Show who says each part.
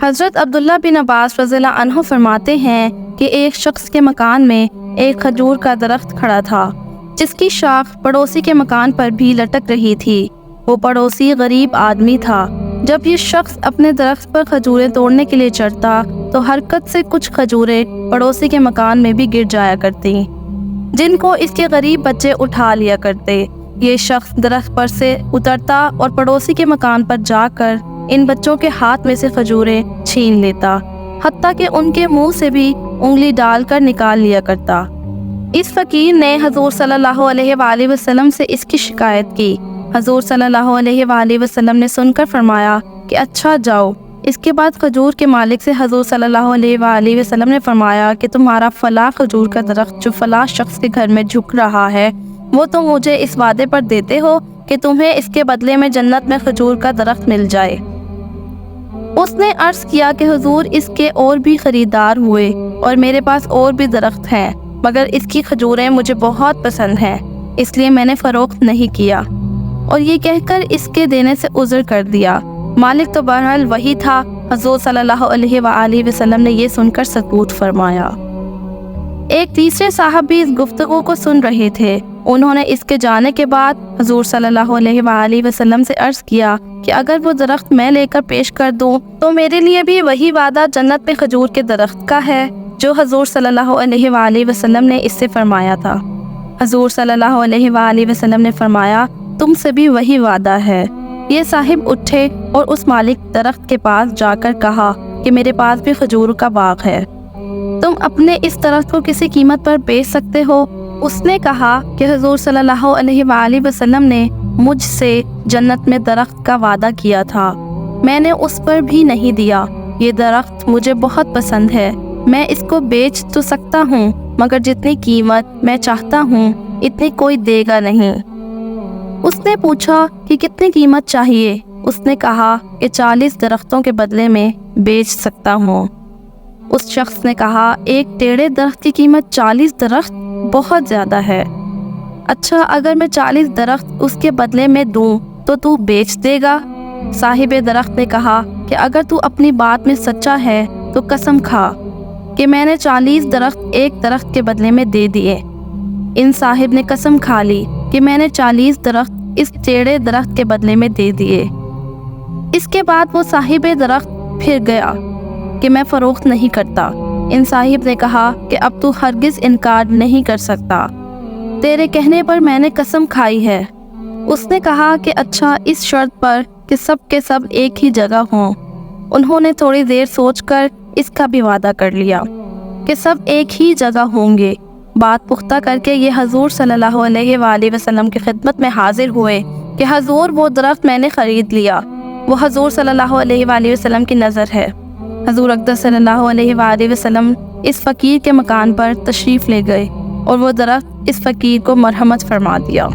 Speaker 1: حضرت عبداللہ بن عباس رضی اللہ عنہ فرماتے ہیں کہ ایک شخص کے مکان میں ایک کھجور کا درخت کھڑا تھا جس کی شاخ پڑوسی کے مکان پر بھی لٹک رہی تھی۔ وہ پڑوسی غریب آدمی تھا۔ جب یہ شخص اپنے درخت پر کھجوریں توڑنے کے لیے چڑھتا تو حرکت سے کچھ کھجوریں پڑوسی کے مکان میں بھی گر جایا کرتی، جن کو اس کے غریب بچے اٹھا لیا کرتے۔ یہ شخص درخت پر سے اترتا اور پڑوسی کے مکان پر جا کر ان بچوں کے ہاتھ میں سے کھجوریں چھین لیتا، حتیٰ کہ ان کے منہ سے بھی انگلی ڈال کر نکال لیا کرتا۔ اس فقیر نے حضور صلی اللہ علیہ وآلہ وسلم سے اس کی شکایت کی۔ حضور صلی اللہ علیہ وآلہ وسلم نے سن کر فرمایا کہ اچھا جاؤ۔ اس کے بعد کھجور کے مالک سے حضور صلی اللہ علیہ وآلہ وسلم نے فرمایا کہ تمہارا فلاں کھجور کا درخت جو فلاں شخص کے گھر میں جھک رہا ہے، وہ تم مجھے اس وعدے پر دیتے ہو کہ تمہیں اس کے بدلے میں جنت میں کھجور کا درخت مل جائے۔ اس نے عرض کیا کہ حضور اس کے اور بھی خریدار ہوئے اور میرے پاس اور بھی درخت ہیں، مگر اس کی کھجوریں مجھے بہت پسند ہیں، اس لیے میں نے فروخت نہیں کیا، اور یہ کہہ کر اس کے دینے سے عذر کر دیا۔ مالک تو بہرحال وہی تھا۔ حضور صلی اللہ علیہ وآلہ وسلم نے یہ سن کر سکوت فرمایا۔ ایک تیسرے صاحب بھی اس گفتگو کو سن رہے تھے۔ انہوں نے اس کے جانے کے بعد حضور صلی اللہ علیہ وآلہ وسلم سے عرض کیا کہ اگر وہ درخت میں لے کر پیش کر دوں تو میرے لیے بھی وہی وعدہ جنت میں کھجور کے درخت کا ہے جو حضور صلی اللہ علیہ وآلہ وسلم نے اس سے فرمایا تھا۔ حضور صلی اللہ علیہ وآلہ وسلم نے فرمایا تم سے بھی وہی وعدہ ہے۔ یہ صاحب اٹھے اور اس مالک درخت کے پاس جا کر کہا کہ میرے پاس بھی کھجور کا باغ ہے، تم اپنے اس درخت کو کسی قیمت پر بیچ سکتے ہو؟ اس نے کہا کہ حضور صلی اللہ علیہ وآلہ وسلم نے مجھ سے جنت میں درخت کا وعدہ کیا تھا، میں نے اس پر بھی نہیں دیا۔ یہ درخت مجھے بہت پسند ہے، میں اس کو بیچ تو سکتا ہوں، مگر جتنی قیمت میں چاہتا ہوں اتنی کوئی دے گا نہیں۔ اس نے پوچھا کہ کتنی قیمت چاہیے؟ اس نے کہا کہ 40 درختوں کے بدلے میں بیچ سکتا ہوں۔ اس شخص نے کہا ایک ٹیڑے درخت کی قیمت 40 درخت بہت زیادہ ہے۔ اچھا اگر میں 40 درخت اس کے بدلے میں دوں تو تو بیچ دے گا؟ صاحب درخت نے کہا کہ اگر تو اپنی بات میں سچا ہے تو قسم کھا کہ میں نے 40 درخت ایک درخت کے بدلے میں دے دیے۔ ان صاحب نے قسم کھا لی کہ میں نے 40 درخت اس ٹیڑے درخت کے بدلے میں دے دیے۔ اس کے بعد وہ صاحب درخت پھر گیا کہ میں فروخت نہیں کرتا۔ ان صاحب نے کہا کہ اب تو ہرگز انکار نہیں کر سکتا، تیرے کہنے پر میں نے قسم کھائی ہے۔ اس نے کہا کہ اچھا اس شرط پر کہ سب کے سب ایک ہی جگہ ہوں۔ انہوں نے تھوڑی دیر سوچ کر اس کا بھی وعدہ کر لیا کہ سب ایک ہی جگہ ہوں گے۔ بات پختہ کر کے یہ حضور صلی اللہ علیہ وآلہ وسلم کی خدمت میں حاضر ہوئے کہ حضور وہ درخت میں نے خرید لیا، وہ حضور صلی اللہ علیہ وآلہ وسلم کی نظر ہے۔ حضور اقدس صلی اللہ علیہ وآلہ وسلم اس فقیر کے مکان پر تشریف لے گئے اور وہ درخت اس فقیر کو مرحمت فرما دیا۔